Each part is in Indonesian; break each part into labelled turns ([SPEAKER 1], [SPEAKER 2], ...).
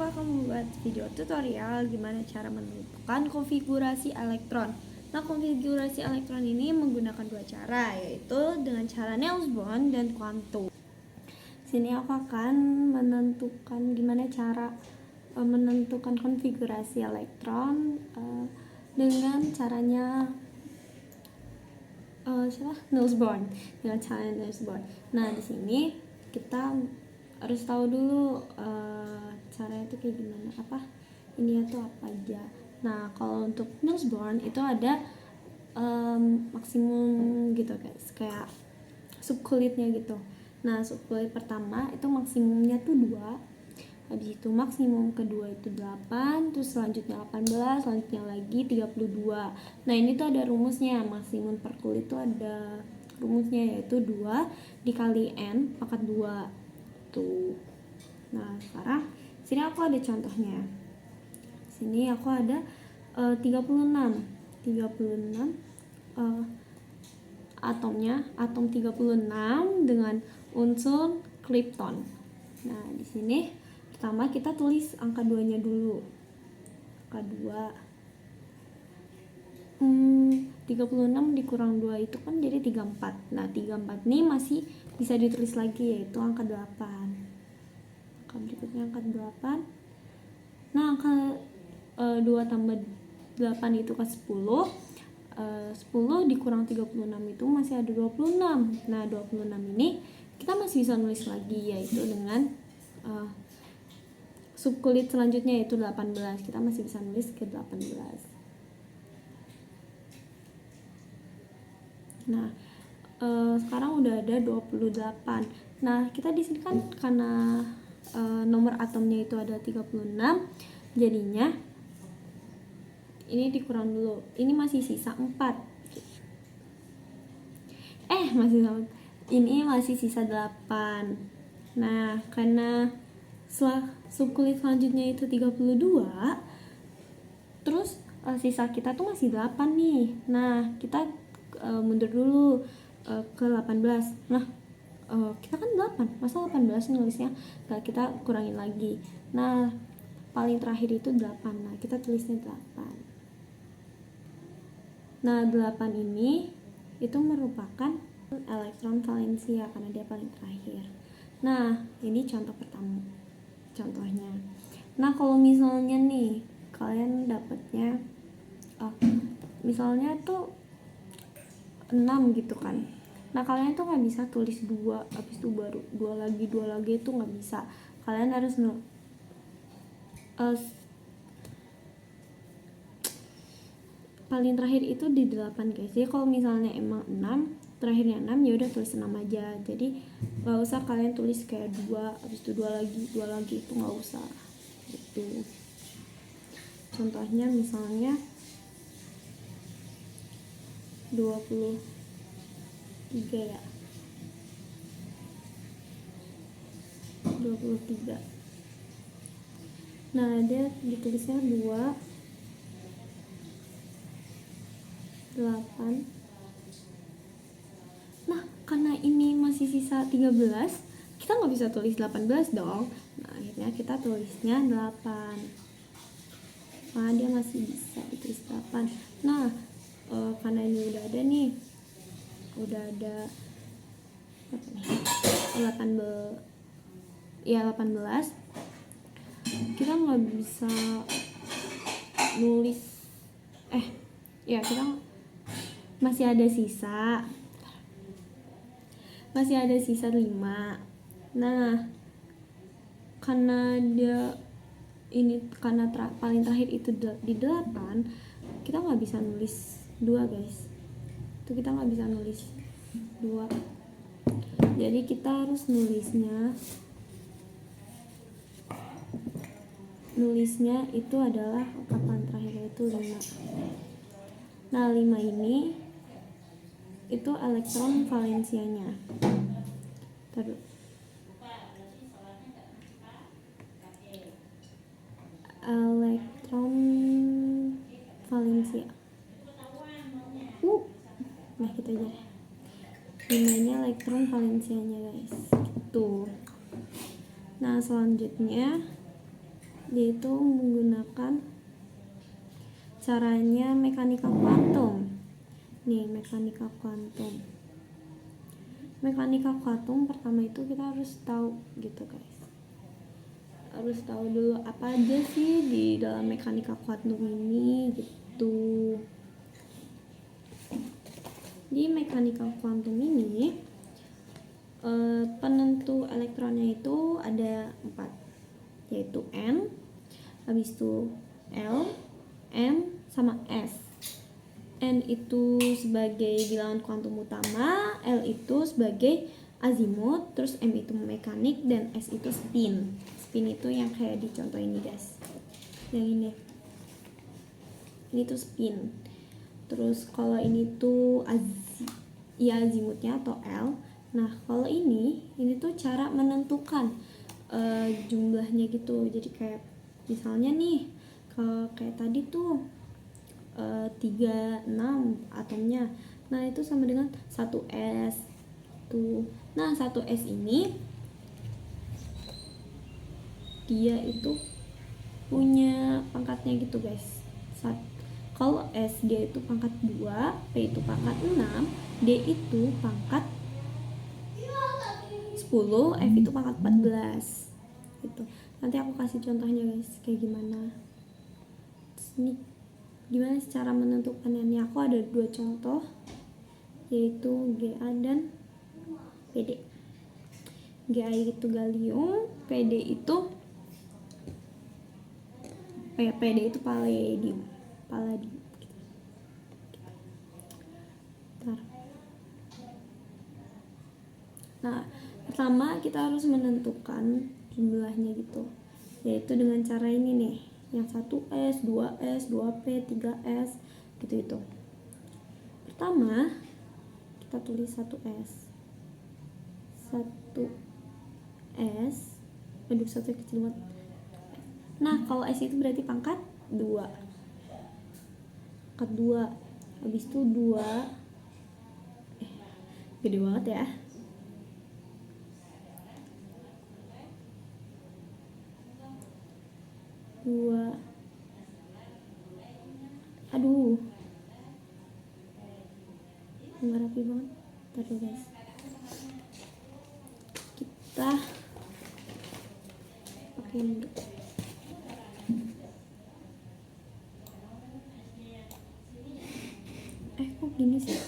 [SPEAKER 1] aku akan membuat video tutorial gimana cara menentukan konfigurasi elektron. Nah, konfigurasi elektron ini menggunakan dua cara, yaitu dengan cara Niels-Bohr dan kuantum. Sini aku akan menentukan gimana cara menentukan konfigurasi elektron dengan caranya Niels-Bohr, dengan cara Niels-Bohr. Nah, di sini kita harus tahu dulu caranya itu kayak gimana, ini tuh apa aja. Nah, kalau untuk Niels-Bohr itu ada maksimum gitu guys, kayak subkulitnya gitu. Nah, subkulit pertama itu maksimumnya tuh 2, habis itu maksimum kedua itu 8, terus selanjutnya 18, selanjutnya lagi 32. Nah, ini tuh ada rumusnya. Maksimum per kulit tuh ada rumusnya, yaitu 2 dikali N pangkat 2 tuh. Nah, sekarang sini aku ada contohnya. Sini aku ada 36 atomnya, atom 36 dengan unsur krypton. Nah, di sini pertama kita tulis angka 2-nya dulu. Angka 2. 36 dikurang 2 itu kan jadi 34. Nah, 34 ini masih bisa ditulis lagi, yaitu angka 8. Angka berikutnya angka 8. Nah, angka 2 tambah 8 itu ke 10. 10 dikurang 36 itu masih ada 26. Nah, 26 ini kita masih bisa nulis lagi, yaitu dengan subkulit selanjutnya yaitu 18. Kita masih bisa nulis ke 18. Nah, sekarang udah ada 28. Nah, kita di sini kan karena nomor atomnya itu ada 36, jadinya ini dikurang dulu. Ini masih sisa 4. Ini masih sisa 8. Nah, karena subkulit selanjutnya itu 32, terus sisa kita tuh masih 8 nih. Nah, kita mundur dulu ke 18. Nah, kita kan 8, masa 18 nulisnya? Nah, kita kurangin lagi. Nah, paling terakhir itu 8. Nah, kita tulisnya 8. Nah, 8 ini itu merupakan elektron valensia karena dia paling terakhir. Nah, ini contoh pertama. Contohnya. Nah, kalau misalnya nih kalian dapatnya misalnya tuh 6 gitu kan. Nah, kalian tuh nggak bisa tulis 2 habis itu baru 2 lagi itu nggak bisa. Kalian harus paling terakhir itu di 8 guys. Jadi kalau misalnya emang 6, terakhirnya 6, ya udah tulis 6 aja. Jadi nggak usah kalian tulis kayak 2 habis itu 2 lagi itu nggak usah gitu. Contohnya misalnya 23 ya. 23. Nah, dia ditulisnya 2 8. Nah, karena ini masih sisa 13, kita nggak bisa tulis 18 dong. Nah, akhirnya kita tulisnya 8. Nah, dia masih bisa ditulis 8. Nah, karena ini udah ada nih, udah ada 18, kita nggak bisa nulis kita masih ada sisa 5. Nah, karena dia ini karena paling terakhir itu di 8, kita nggak bisa nulis 2 guys. Itu kita nggak bisa nulis 2. Jadi kita harus nulisnya itu adalah kapan terakhir itu 5. Nah, 5 ini itu elektron valensianya. Elektron valensia. Nah, kita aja. 5 ini elektron valensianya guys. Gitu. Nah, selanjutnya yaitu menggunakan caranya mekanika kuantum. Nih, mekanika kuantum. Mekanika kuantum pertama itu kita harus tahu gitu guys. Harus tahu dulu apa aja sih di dalam mekanika kuantum ini gitu. Di mekanika kuantum ini penentu elektronnya itu ada 4, yaitu N, habis itu L, M, sama S. N itu sebagai bilangan kuantum utama, L itu sebagai azimut, terus M itu mekanik, dan S itu spin. Spin itu yang kayak di contoh ini guys, yang ini tuh spin. Terus kalau ini tuh azimutnya atau L. Nah kalau ini tuh cara menentukan jumlahnya gitu. Jadi kayak misalnya nih, kayak tadi tuh 36 atomnya. Nah itu sama dengan 1S tuh. Nah 1S ini dia itu punya pangkatnya gitu guys. Kalau S dia itu pangkat 2, P itu pangkat 6, D itu pangkat 10, F itu pangkat 14 gitu. Nanti aku kasih contohnya guys kayak gimana. Terus ini gimana cara menentukannya. Ini aku ada 2 contoh, yaitu Ga dan Pd. Ga itu gallium, PD itu palladium. Nah, pertama kita harus menentukan jumlahnya gitu, yaitu dengan cara ini nih, yang 1S, 2S, 2P, 3S gitu itu. Pertama kita tulis 1S. 1S, aduh satu kecil banget. Nah kalau S itu berarti pangkat 2. Pangkat 2. Habis itu 2. Gede banget ya. Aduh, nggak rapi banget. Ntar dulu guys, kita pakai dulu. Kok gini sih?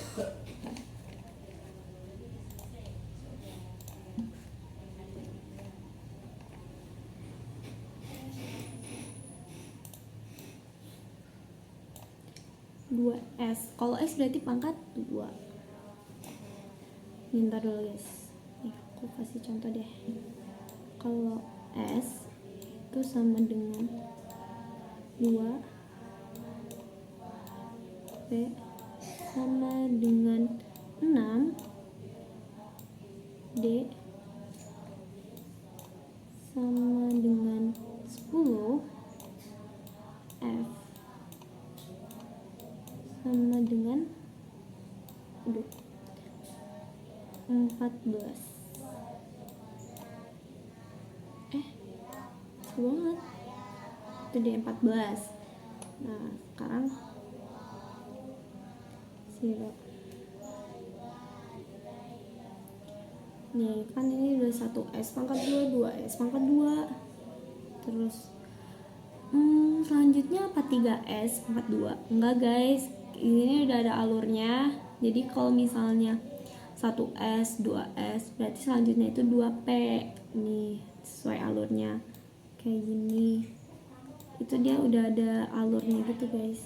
[SPEAKER 1] S. Kalau S berarti pangkat 2. Ntar dulu guys. Nih, aku kasih contoh deh. Kalau S itu sama dengan 2, P sama dengan 6, D sama dengan 10, F sama dengan 14. Seru banget. Itu dia 14. Nah, sekarang 0. Nih, kan ini udah 1S pangkat 2, 2S pangkat 2. Terus selanjutnya apa 3S pangkat 2? Enggak guys, ini udah ada alurnya. Jadi kalau misalnya 1S, 2S, berarti selanjutnya itu 2P. Nih, sesuai alurnya kayak gini. Itu dia udah ada alurnya gitu guys.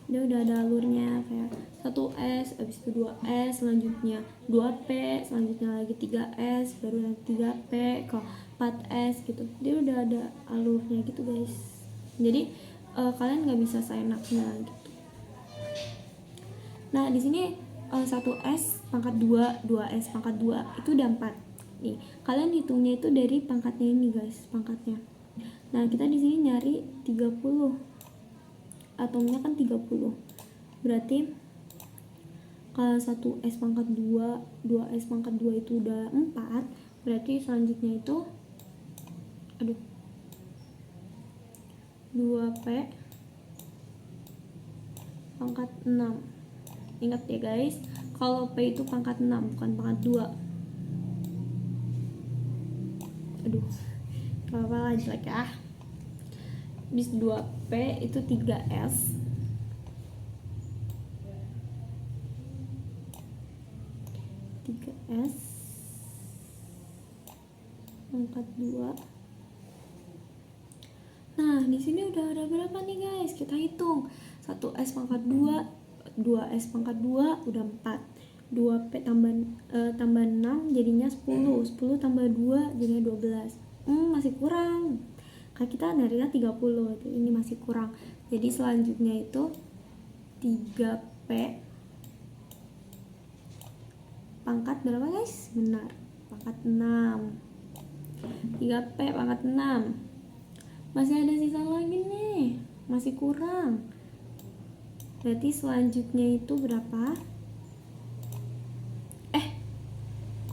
[SPEAKER 1] Dia udah ada alurnya kayak 1S, habis itu 2S, selanjutnya 2P, selanjutnya lagi 3S, baru nanti 3P ke 4S gitu. Dia udah ada alurnya gitu guys. Jadi kalian nggak bisa seenaknya gitu. Nah di sini 1S pangkat 2, 2S pangkat 2 itu udah 4. Nih kalian hitungnya itu dari pangkatnya ini guys, pangkatnya. Nah kita di sini nyari 30. Atomnya kan 30. Berarti kalau 1S pangkat 2, 2S pangkat 2 itu udah 4, Berarti selanjutnya itu 2P pangkat 6. Ingat ya guys, kalau P itu pangkat 6 bukan pangkat 2. Apa lah jelek ya. Bis 2P itu 3S pangkat 2. Nah, di sini udah ada berapa nih guys? Kita hitung. 1S pangkat 2, 2S pangkat 2 udah 4. 2P tambah 6 jadinya 10. 10 tambah 2 jadinya 12. Masih kurang. Kan kita nyarinya 30. Ini masih kurang. Jadi selanjutnya itu 3P pangkat berapa guys? Benar, pangkat 6. 3P pangkat 6. Masih ada sisa lagi nih, masih kurang. Berarti selanjutnya itu berapa?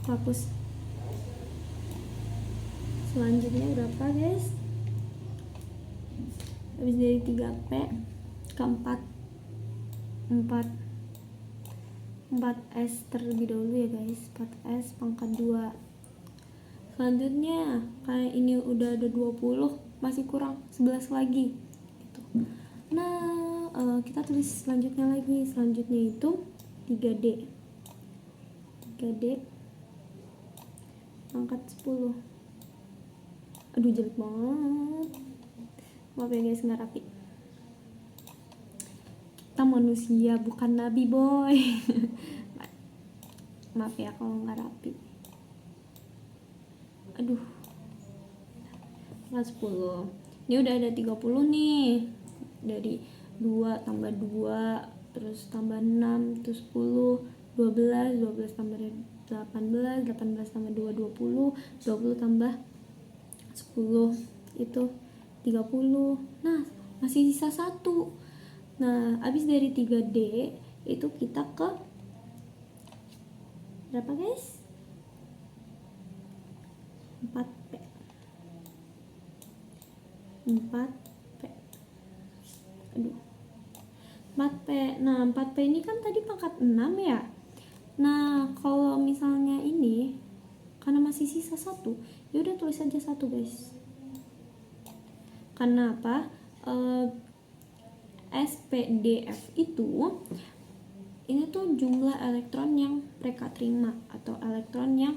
[SPEAKER 1] Hapus. Selanjutnya berapa guys? Habis dari 3P ke 4S terlebih dahulu ya guys. 4S pangkat 2. Selanjutnya kayak ini udah ada 20, masih kurang 11 lagi gitu. Nah, kita tulis selanjutnya lagi. Selanjutnya itu 3D pangkat 10. Aduh jelek banget, maaf ya guys, nggak rapi. Kita manusia bukan nabi boy. Maaf ya kalau nggak rapi. Aduh, pangkat 10. Ini udah ada 30 nih. Dari 2 tambah 2 terus tambah 6 terus 10, 12 tambah 18 tambah 2 20 tambah 10 itu 30. Nah, masih sisa 1. Nah, habis dari 3D itu kita ke berapa guys? 4P. Aduh. 4P. Nah, 4P ini kan tadi pangkat 6 ya. Nah, kalau misalnya ini karena masih sisa 1, ya udah tulis aja 1 guys. Karena apa? SPDF itu ini tuh jumlah elektron yang mereka terima atau elektron yang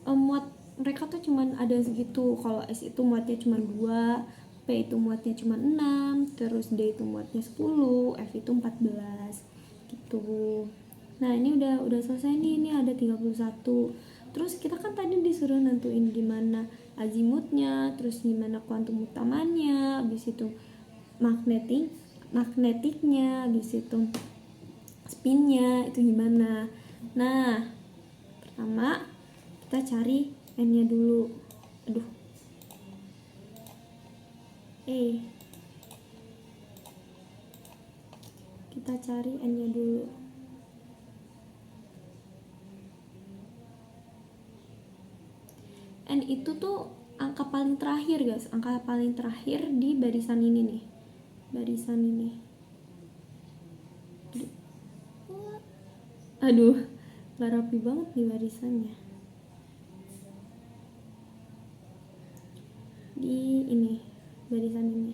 [SPEAKER 1] muat mereka tuh cuman ada segitu. Kalau S itu muatnya cuma 2, P itu muatnya cuma 6, terus D itu muatnya 10, F itu 14 gitu. Nah, ini udah selesai nih. Ini ada 31. Terus kita kan tadi disuruh nentuin gimana azimutnya, terus gimana kuantum utamanya, habis itu magnetiknya, habis itu spinnya itu gimana. Nah, pertama kita cari N-nya dulu. Kita cari N-nya dulu. N itu tuh angka paling terakhir guys, angka paling terakhir di barisan ini nih. Barisan ini. Aduh, gak rapi banget nih barisannya. Di ini, barisan ini.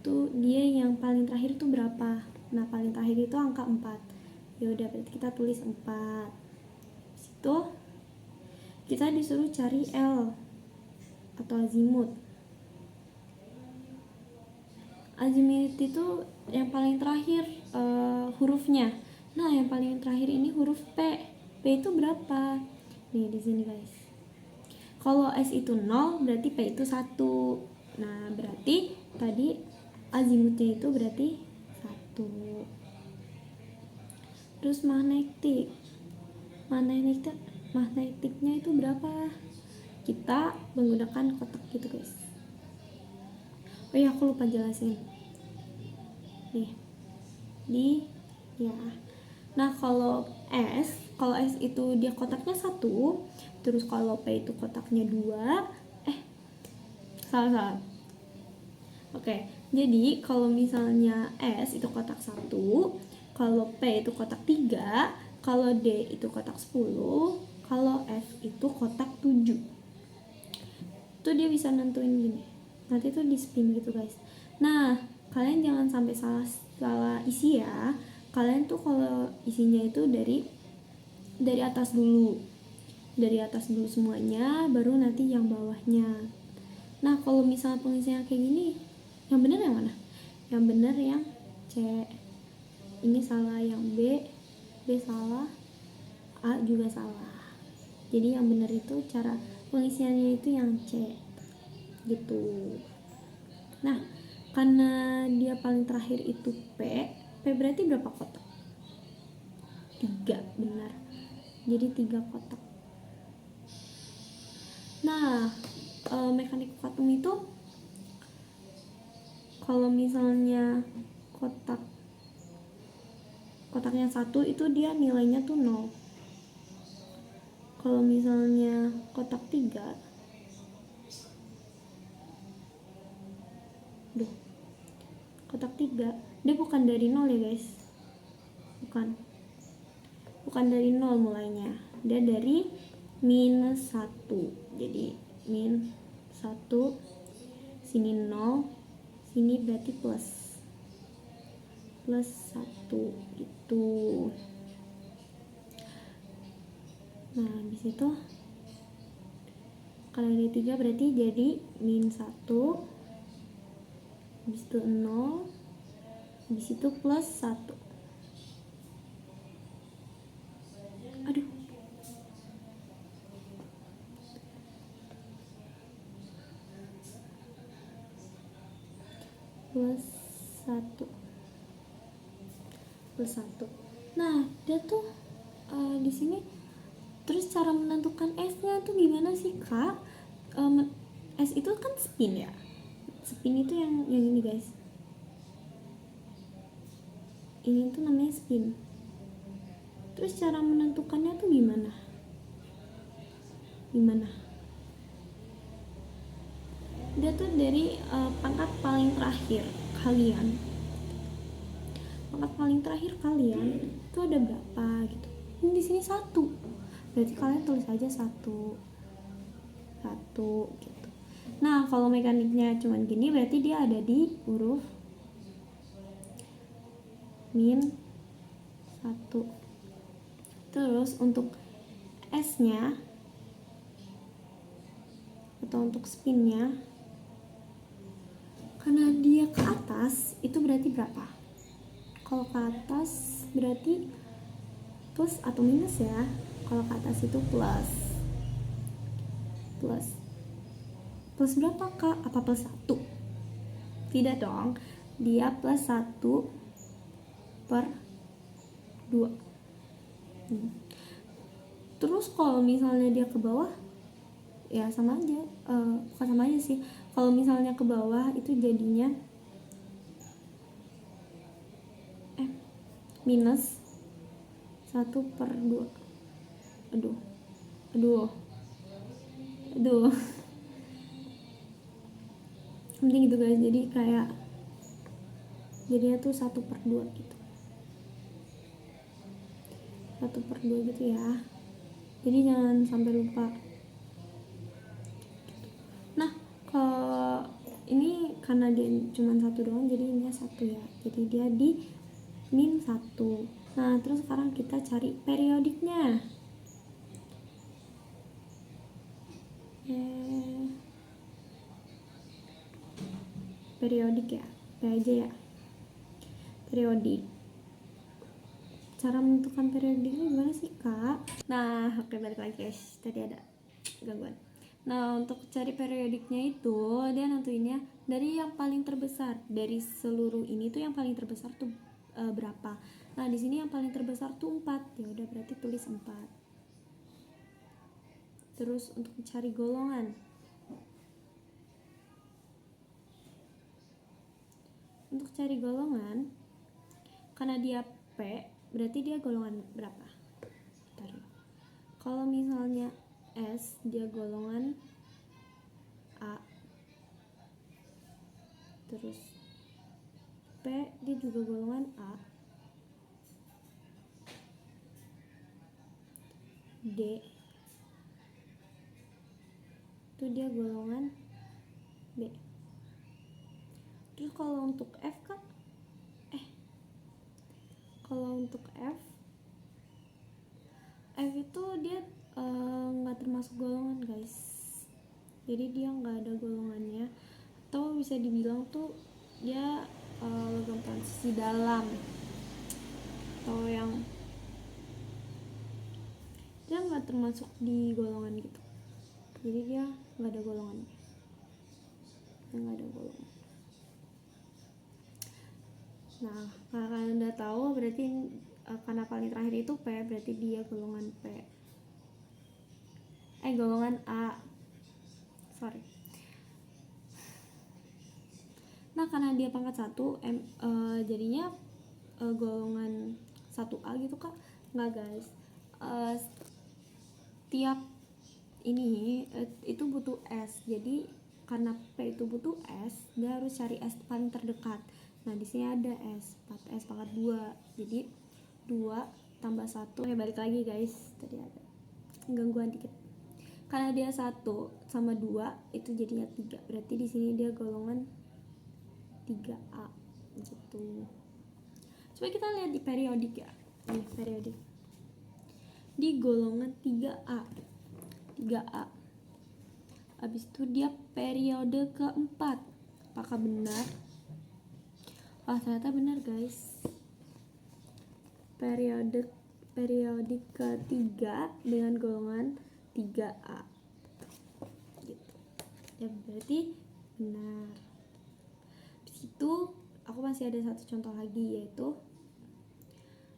[SPEAKER 1] Tuh dia yang paling terakhir tuh berapa? Nah, paling terakhir itu angka 4. Ya udah, berarti kita tulis 4. Situ kita disuruh cari L atau azimut. Azimut itu yang paling terakhir hurufnya. Nah, yang paling terakhir ini huruf P. P itu berapa? Nih di sini guys. Kalau S itu 0, berarti P itu 1. Nah, berarti tadi azimutnya itu berarti 1. Terus magnetiknya itu berapa? Kita menggunakan kotak gitu guys. Oh ya, aku lupa jelasin. Nih. Nah kalau S itu dia kotaknya 1, terus kalau P itu kotaknya 2. Salah. Oke, jadi kalau misalnya S itu kotak 1, kalau P itu kotak 3, kalau D itu kotak 10, kalau F itu kotak 7. Tuh dia bisa nentuin gini. Nanti tuh di spin gitu guys. Nah, kalian jangan sampai salah isi ya. Kalian tuh kalau isinya itu dari atas dulu. Dari atas dulu semuanya, baru nanti yang bawahnya. Nah, kalau misalnya pengisian kayak gini, yang benar yang mana? Yang benar yang C. Ini salah yang B salah, A juga salah. Jadi yang benar itu cara pengisiannya itu yang C. Gitu. Nah, karena dia paling terakhir itu P berarti berapa kotak? 3, benar. Jadi 3 kotak. Nah, mekanik vakum itu kalau misalnya kotaknya 1 itu dia nilainya tuh 0. Kalau misalnya kotak 3, dia bukan dari 0 ya guys. Bukan dari 0 mulainya. Dia dari minus 1. Jadi min 1, sini 0, sini berarti plus 1 itu. Nah, habis itu kalau ada 3 berarti jadi min 1, habis itu 0, habis itu plus 1. Aduh. Plus 1. Nah, dia tuh di sini. Terus cara menentukan S-nya tuh gimana sih, Kak? S itu kan spin ya. Spin itu yang ini, guys. Ini tuh namanya spin. Terus cara menentukannya tuh gimana? Dia tuh dari pangkat paling terakhir kalian. Pangkat paling terakhir kalian itu ada berapa gitu. Ini di sini 1. Berarti kalian tulis aja 1 gitu. Nah, kalau mekaniknya cuman gini berarti dia ada di huruf min 1. Terus untuk S-nya atau untuk spin-nya, karena dia ke atas itu berarti berapa? Kalau ke atas berarti plus atau minus ya. Kalau ke atas itu plus berapa, Kak? Apa plus 1? Tidak dong, dia plus 1 per 2. Terus kalau misalnya dia ke bawah ya sama aja, bukan sama aja sih. Kalau misalnya ke bawah itu jadinya minus 1 per 2. Aduh penting gitu guys. Jadi kayak jadinya tuh 1 per 2 gitu. 1 per 2 gitu ya. Jadi jangan sampai lupa. Nah, kalau ini karena dia cuma 1 doang, jadi ini 1 ya. Jadi dia di min 1. Nah, terus sekarang kita cari periodiknya. Periodik ya, P aja ya. Periodik. Cara menentukan periodiknya gimana sih, Kak? Nah, oke, balik lagi guys. Tadi ada gangguan. Nah, untuk cari periodiknya itu dia nentuinnya dari yang paling terbesar. Dari seluruh ini tuh yang paling terbesar tuh berapa? Nah, di sini yang paling terbesar tuh 4. Ya udah, berarti tulis 4. Terus untuk cari golongan. Untuk cari golongan, karena dia P, berarti dia golongan berapa? Bentar ya. Kalau misalnya S dia golongan A, terus P dia juga golongan A, D itu dia golongan B. Terus kalau untuk F kan kalau untuk F itu dia nggak termasuk golongan guys, jadi dia nggak ada golongannya, atau bisa dibilang tuh dia logam transisi dalam, atau yang dia nggak termasuk di golongan gitu, jadi dia nggak ada golongannya, nggak ada golongan. Nah, karena kalian udah tahu berarti karena paling terakhir itu P, berarti dia golongan P. Golongan A. Sorry. Nah, karena dia pangkat 1, jadinya golongan 1A gitu Kak. Nggak guys. Tiap ini itu butuh S. Jadi karena P itu butuh S, dia harus cari S paling terdekat. Nah, di sini ada S, 4S pangkat 2. Jadi 2 tambah 1. Balik lagi guys. Tadi ada gangguan dikit. Karena dia 1 sama 2 itu jadinya 3. Berarti di sini dia golongan 3A gitu. Coba kita lihat di periodik ya. Ini periodik. Di golongan 3A. 3A. Habis itu dia periode keempat. Apakah benar? Ternyata benar guys. Periodik ketiga dengan golongan 3A gitu. Ya berarti benar. Di situ aku masih ada satu contoh lagi, yaitu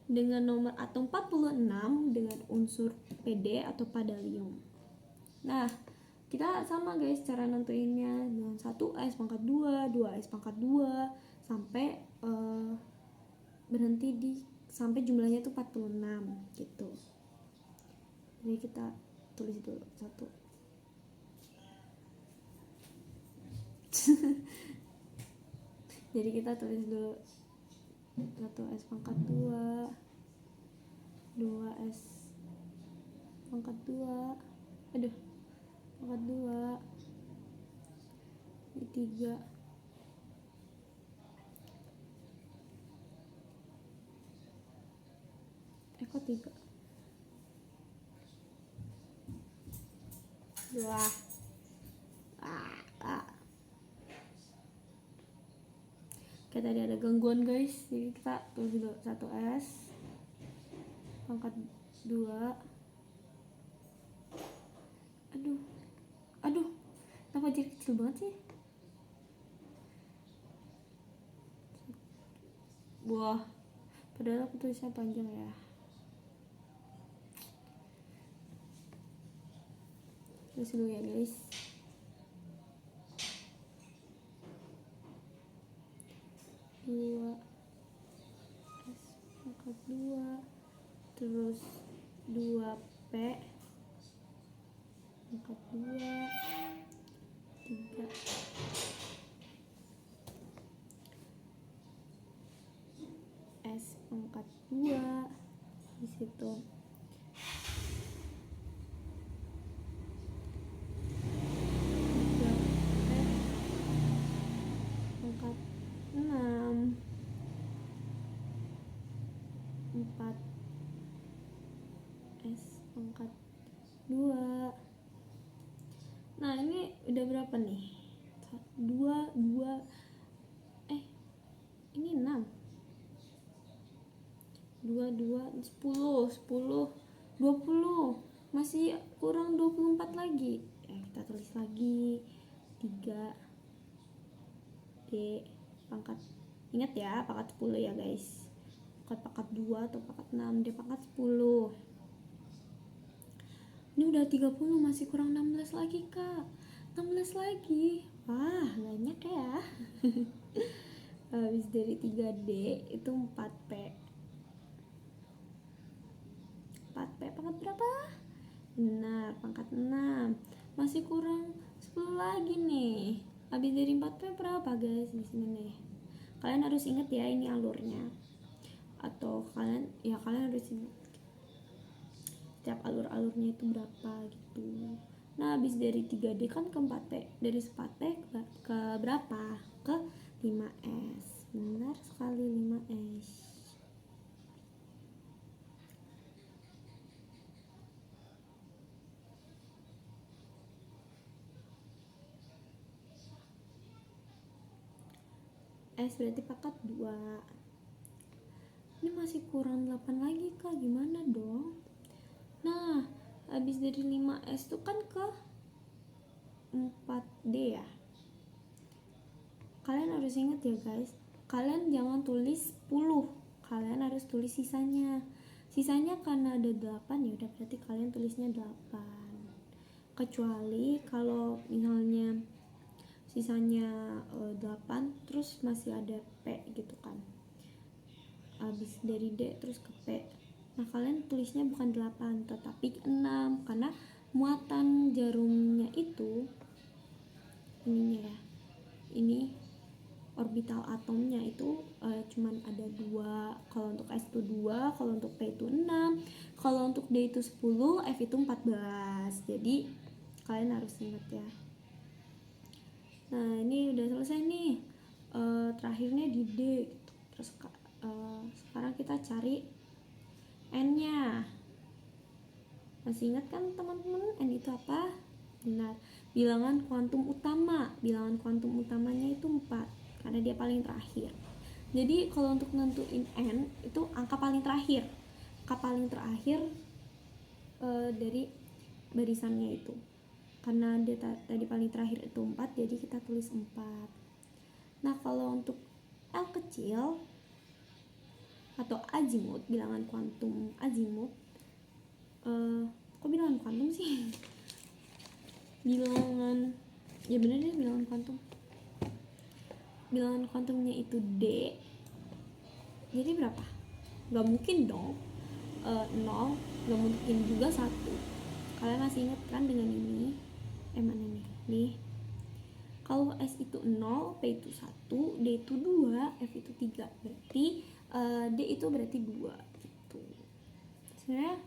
[SPEAKER 1] dengan nomor atom 46 dengan unsur Pd atau padalium. Nah, kita sama guys cara nentuinnya dengan 1S pangkat 2, 2S pangkat 2 sampai berhenti di sampai jumlahnya tuh 46 gitu. Jadi kita tulis dulu 1. Jadi kita tulis dulu 1S pangkat 2, 2S pangkat 2, pangkat 2, ini 3, kok 3, 2, Oke, tadi ada gangguan guys, jadi kita tulis dulu 1S pangkat 2. Aduh, kenapa jadi kecil banget sih? Wah, padahal aku tulisnya panjang ya. Tulis dulu ya guys. S pangkat 2, terus 2P pangkat 2, 3 S pangkat 2, di situ 3P pangkat 6, 4S pangkat 2. Nah, ini udah berapa nih? 2 ini 6. 2 10 20. Masih kurang 24 lagi. Kita tulis lagi 3 D pangkat, ingat ya, pangkat 10 ya guys. Pangkat 2 atau pangkat 6, D pangkat 10. Ini udah 30, masih kurang 16 lagi kak. 16 lagi. Wah, banyak ya. Habis dari 3D itu 4P. pangkat berapa? Benar, pangkat 6. Masih kurang 10 lagi nih. Habis dari 4P berapa guys di sini nih? Kalian harus ingat ya ini alurnya. Atau kalian harus ingat setiap alur-alurnya itu berapa gitu. Nah, habis dari 3D kan ke 4P. Dari 4P ke berapa? Ke 5S. Benar sekali, 5S. S berarti pangkat 2. Ini masih kurang 8 lagi kak, gimana dong? Nah, habis dari 5S itu kan ke 4D ya. Kalian harus ingat ya guys, kalian jangan tulis 10, kalian harus tulis sisanya. Sisanya karena ada 8 ya udah berarti kalian tulisnya 8. Kecuali kalau misalnya sisanya 8 terus masih ada P gitu kan. Habis dari D terus ke P. Nah, kalian tulisnya bukan 8 tetapi 6 karena muatan jarumnya itu ininya ya. Ini orbital atomnya itu cuman ada 2. Kalau untuk S itu 2, kalau untuk P itu 6, kalau untuk D itu 10, F itu 14. Jadi kalian harus ingat ya. Nah, ini udah selesai nih. Terakhirnya di D gitu. Terus sekarang kita cari N-nya. Masih ingat kan teman-teman N itu apa? Benar, bilangan kuantum utama. Bilangan kuantum utamanya itu 4 karena dia paling terakhir. Jadi kalau untuk nentuin N itu angka paling terakhir. Angka paling terakhir dari barisannya itu. Karena dia tadi paling terakhir itu 4, jadi kita tulis 4. Nah, kalau untuk L kecil atau azimut, bilangan kuantum azimut, kok bilangan kuantum sih? Bilangan, ya bener deh bilangan kuantum. Bilangan kuantumnya itu D. Jadi berapa? Gak mungkin dong 0, gak mungkin juga 1. Kalian masih ingat kan dengan ini? Mana nih? Kalau S itu 0, P itu 1, D itu 2, F itu 3. Berarti D itu berarti 2 gitu. Sebenarnya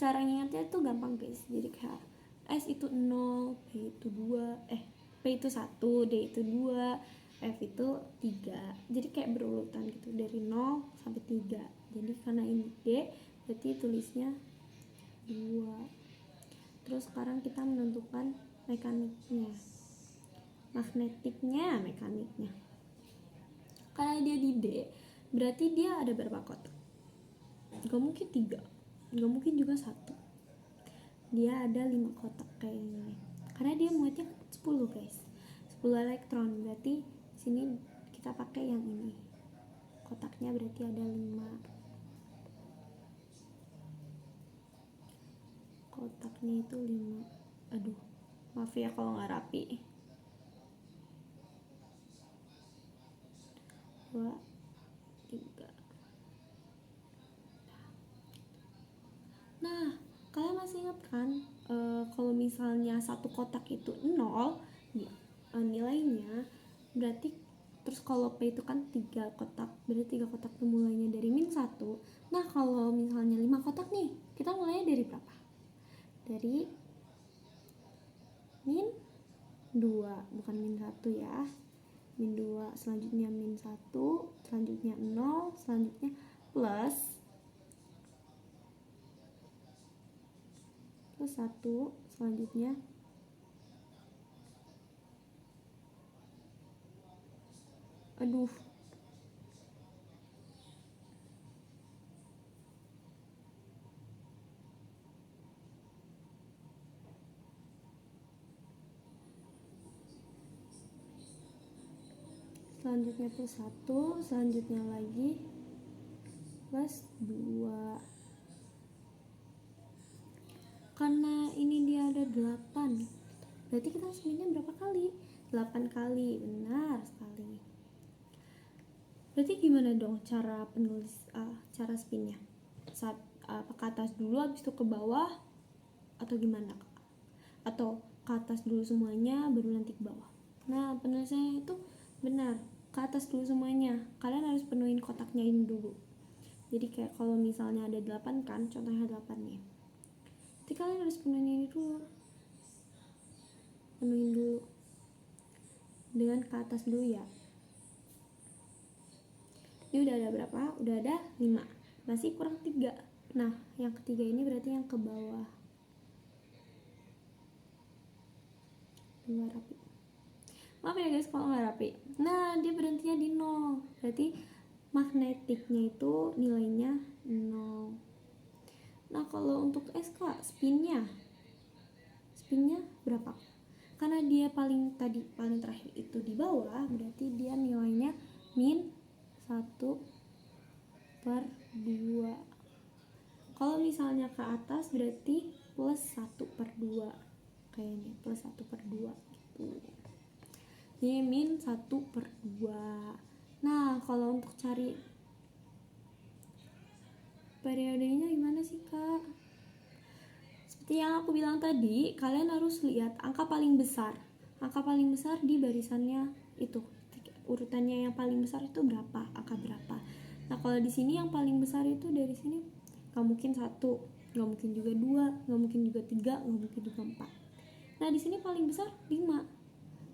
[SPEAKER 1] cara ingatnya tuh gampang guys. Jadi kayak S itu 0, P itu 2, P itu 1, D itu 2, F itu 3. Jadi kayak berurutan gitu dari 0 sampai 3. Jadi karena ini D, berarti tulisnya 2. Terus sekarang kita menentukan mekaniknya. Mekaniknya. Karena dia di D, berarti dia ada berapa kotak? Gak mungkin 3, gak mungkin juga 1. Dia ada 5 kotak kayak gini. Karena dia muatnya 10 guys. 10 elektron, berarti sini kita pakai yang ini. Kotaknya berarti ada 5. Kotaknya itu 5. Aduh, maaf ya kalau nggak rapi. 2, 3. Nah, kalian masih ingat kan kalau misalnya satu kotak itu 0 nilainya, berarti terus kalau P itu kan 3 kotak, berarti 3 kotak itu mulainya dari -1. Nah, kalau misalnya 5 kotak nih, kita mulainya dari berapa? Dari -2, bukan -1 ya. -2, selanjutnya -1, selanjutnya 0, selanjutnya plus 1, selanjutnya aduh selanjutnya plus 1, selanjutnya lagi plus 2. Karena ini dia ada 8, berarti kita spinnya berapa kali? 8 kali, benar sekali. Berarti gimana dong cara cara spinnya? apa ke atas dulu habis itu ke bawah atau gimana Kak? Atau ke atas dulu semuanya baru nanti ke bawah? Nah penulisannya itu benar, ke atas dulu semuanya. Kalian harus penuhin kotaknya ini dulu. Jadi kayak kalau misalnya ada 8 kan, contohnya 8 nih, jadi kalian harus penuhin ini dulu, penuhin dulu dengan ke atas dulu ya. Ini udah ada berapa? Udah ada 5, masih kurang 3. Nah yang ketiga ini berarti yang ke bawah. Nggak rapi, maaf ya guys kalau nggak rapi. Nah dia berhentinya di 0, berarti magnetiknya itu nilainya 0. Nah kalau untuk SK spinnya berapa? Karena dia paling terakhir itu di bawah, berarti dia nilainya min 1/2. Kalau misalnya ke atas berarti plus 1/2, kayaknya plus 1/2 gitu. Jadi min 1/2. Nah kalau untuk cari periodenya gimana sih Kak? Seperti yang aku bilang tadi, kalian harus lihat angka paling besar. Angka paling besar di barisannya itu, urutannya yang paling besar itu berapa, angka berapa. Nah kalau di sini yang paling besar itu dari sini nggak mungkin 1, nggak mungkin juga 2, nggak mungkin juga 3, nggak mungkin juga 4. Nah di sini paling besar 5,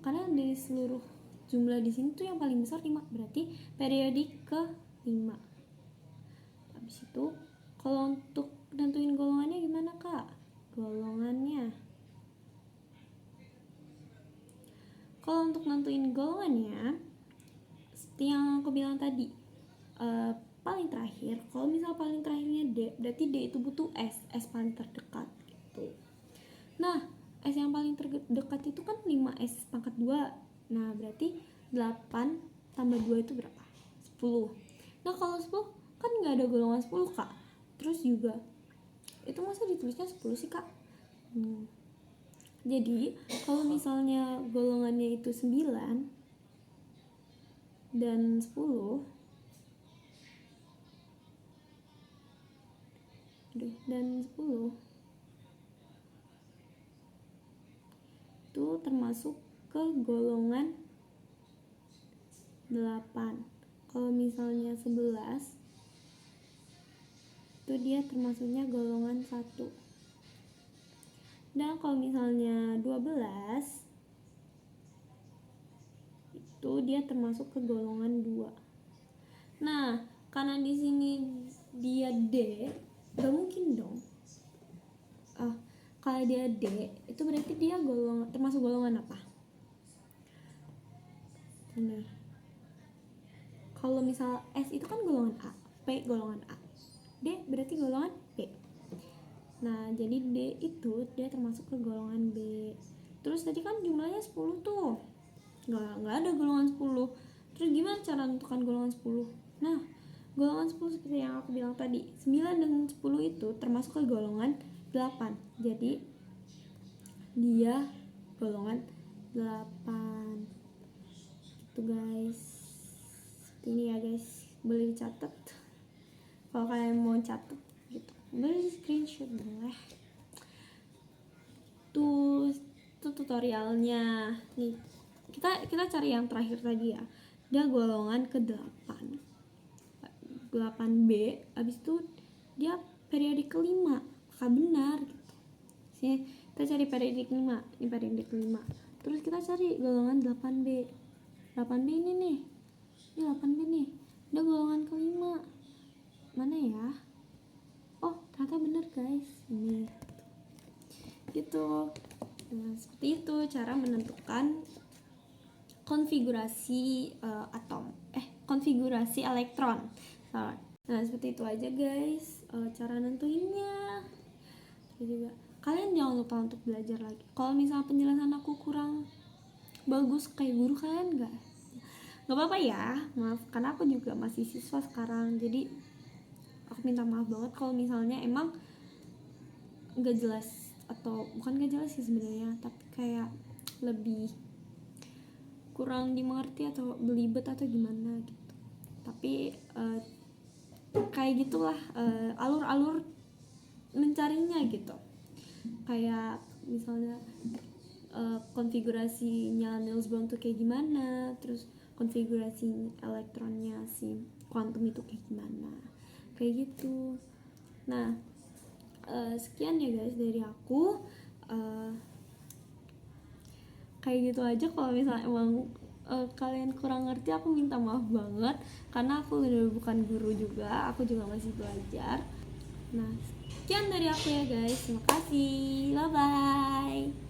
[SPEAKER 1] karena dari seluruh jumlah di sini tuh yang paling besar 5, berarti periodik ke 5. Habis itu kalau untuk nentuin golongannya gimana Kak? Golongannya, kalau untuk nentuin golongannya seperti yang aku bilang tadi, paling terakhir, kalau misal paling terakhirnya D, berarti D itu butuh S paling terdekat gitu. Nah S yang paling terdekat itu kan 5S pangkat 2. Nah berarti 8 tambah 2 itu berapa? 10. Nah kalau 10 kan nggak ada golongan 10 Kak. Terus juga itu masa ditulisnya 10 sih Kak? Jadi kalau misalnya golongannya itu 9 dan 10 itu termasuk ke golongan 8. Kalau misalnya 11 itu dia termasuknya golongan 1. Dan kalau misalnya 12 itu dia termasuk ke golongan 2. Nah, karena di sini dia D, gak mungkin dong. Kalau dia D, itu berarti dia termasuk golongan apa? Ini. Kalau misal S itu kan golongan A, P golongan A, D berarti golongan B. Nah, jadi D itu dia termasuk ke golongan B. Terus tadi kan jumlahnya 10 tuh. Nggak ada golongan 10. Terus gimana cara menentukan golongan 10? Nah, golongan 10 seperti yang aku bilang tadi, 9 dan 10 itu termasuk ke golongan 8. Jadi dia golongan 8. Gitu guys. Seperti ini ya guys. Boleh dicatat. Kalau kalian mau catat gitu, boleh di screenshot boleh. Tuh tutorialnya. Nih, kita cari yang terakhir tadi ya. Dia golongan ke-8. 8B, habis itu dia periodik ke-5. Maka benar gitu. Sini kita cari periodik 5. Ini periodik ke-5. Terus kita cari golongan 8B. 8B ini nih. Ini 8B nih. Dia golongan ke-5. Mana ya? Oh, ternyata benar guys. Ini. Gitu. Nah, seperti itu cara menentukan konfigurasi konfigurasi elektron. Nah seperti itu aja guys, cara nentuinnya. Terus juga kalian jangan lupa untuk belajar lagi. Kalau misalnya penjelasan aku kurang bagus kayak guru kalian nggak apa-apa ya, maaf, karena aku juga masih siswa sekarang, jadi aku minta maaf banget kalau misalnya emang nggak jelas, atau bukan nggak jelas sih sebenarnya, tapi kayak lebih kurang dimengerti atau belibet atau gimana gitu. Tapi kayak gitulah alur-alur mencarinya gitu. Kayak misalnya konfigurasinya Niels Bohr tuh kayak gimana, terus konfigurasi elektronnya si kuantum itu kayak gimana, kayak gitu. Nah, sekian ya guys dari aku. Kayak gitu aja. Kalau misalnya emang kalian kurang ngerti, aku minta maaf banget karena aku udah bukan guru juga, aku juga masih belajar. Nah, sekian dari aku ya guys, terima kasih, bye bye.